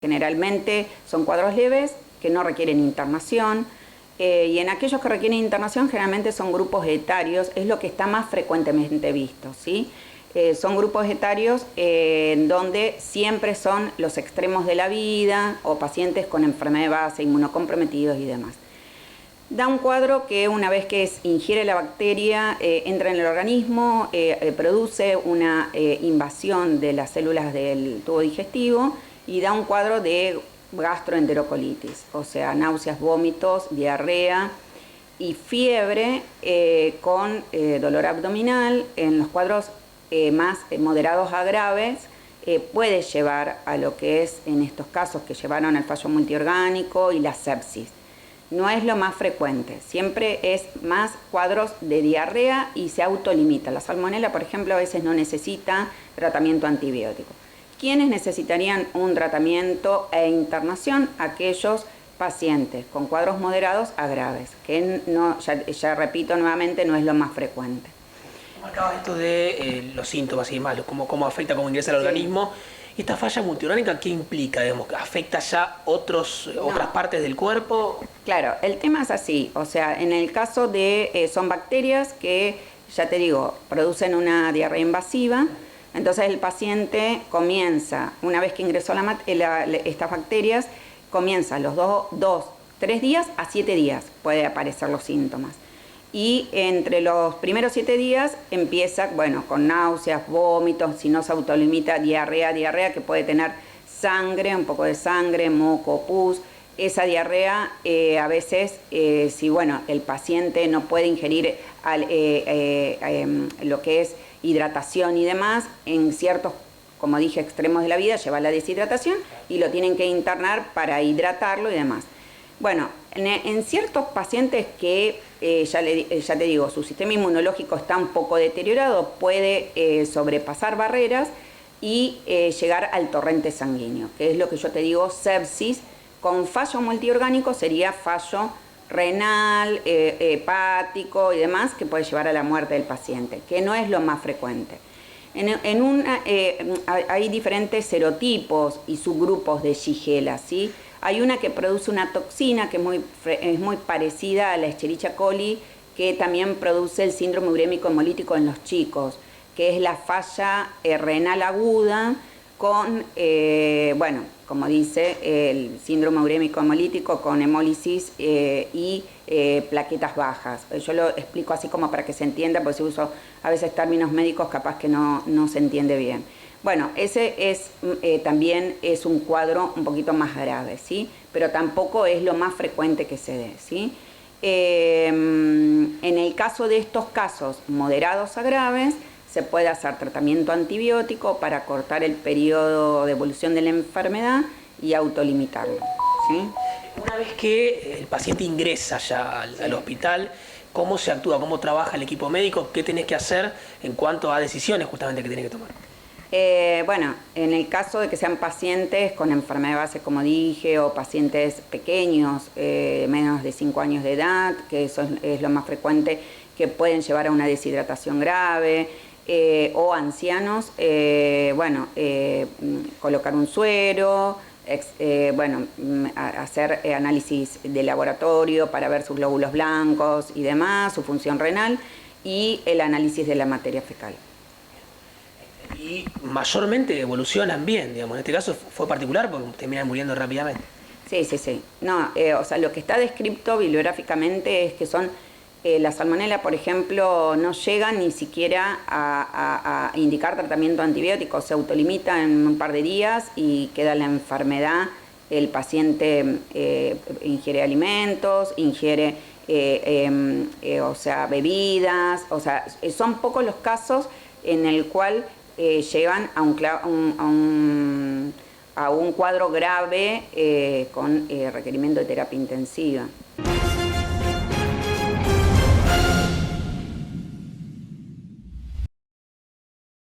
Generalmente son cuadros leves que no requieren internación. Y en aquellos que requieren internación generalmente son grupos etarios, es lo que está más frecuentemente visto, ¿sí? Son grupos etarios en donde siempre son los extremos de la vida o pacientes con enfermedad de base, inmunocomprometidos y demás. Da un cuadro que una vez que ingiere la bacteria, entra en el organismo, produce una invasión de las células del tubo digestivo y da un cuadro de gastroenterocolitis, o sea, náuseas, vómitos, diarrea y fiebre con dolor abdominal. En los cuadros más moderados a graves puede llevar a lo que es, en estos casos que llevaron al fallo multiorgánico y la sepsis. No es lo más frecuente, siempre es más cuadros de diarrea y se autolimita. La salmonela, por ejemplo, a veces no necesita tratamiento antibiótico. ¿Quiénes necesitarían un tratamiento e internación? Aquellos pacientes con cuadros moderados a graves, que no, ya repito nuevamente, no es lo más frecuente. Marcabas esto de los síntomas y demás, cómo afecta, cómo ingresa al organismo. ¿Y esta falla multiorgánica qué implica? Digamos, ¿afecta ya otras partes del cuerpo? Claro, el tema es así, o sea, en el caso de, son bacterias que, ya te digo, producen una diarrea invasiva. Entonces el paciente comienza, una vez que ingresó estas bacterias, comienza los 3 días a 7 días puede aparecer los síntomas. Y entre los primeros 7 días empieza, bueno, con náuseas, vómitos, si no se autolimita, diarrea que puede tener sangre, un poco de sangre, moco, pus. Esa diarrea a veces, si bueno, el paciente no puede ingerir lo que es hidratación y demás, en ciertos, como dije, extremos de la vida, lleva a la deshidratación y lo tienen que internar para hidratarlo y demás. Bueno, en ciertos pacientes que, ya te digo, su sistema inmunológico está un poco deteriorado, puede sobrepasar barreras y llegar al torrente sanguíneo, que es lo que yo te digo, sepsis. Con fallo multiorgánico sería fallo renal, hepático y demás, que puede llevar a la muerte del paciente, que no es lo más frecuente. Hay diferentes serotipos y subgrupos de Shigella, ¿sí? Hay una que produce una toxina que es muy parecida a la Escherichia coli, que también produce el síndrome urémico hemolítico en los chicos, que es la falla renal aguda con, bueno, como dice, el síndrome urémico hemolítico con hemólisis y plaquetas bajas. Yo lo explico así como para que se entienda, porque si uso a veces términos médicos capaz que no se entiende bien. Bueno, ese es, también es un cuadro un poquito más grave, ¿sí? Pero tampoco es lo más frecuente que se dé, ¿sí? En el caso de estos casos moderados a graves, se puede hacer tratamiento antibiótico para cortar el periodo de evolución de la enfermedad y autolimitarlo, ¿sí? Una vez que el paciente ingresa ya al hospital, ¿cómo se actúa? ¿Cómo trabaja el equipo médico? ¿Qué tenés que hacer en cuanto a decisiones justamente que tenés que tomar? Bueno, en el caso de que sean pacientes con enfermedad de base, como dije, o pacientes pequeños, menos de 5 años de edad, que eso es lo más frecuente, que pueden llevar a una deshidratación grave, o ancianos, bueno, colocar un suero, bueno, hacer análisis de laboratorio para ver sus glóbulos blancos y demás, su función renal y el análisis de la materia fecal. Y mayormente evolucionan bien, digamos, en este caso fue particular porque terminan muriendo rápidamente. Sí, sí, sí. No, o sea, lo que está descrito bibliográficamente es que son, la salmonela, por ejemplo, no llega ni siquiera a indicar tratamiento antibiótico, se autolimita en un par de días y queda la enfermedad. El paciente ingiere alimentos, ingiere o sea, bebidas, o sea, son pocos los casos en el cual llevan a un cuadro grave con requerimiento de terapia intensiva.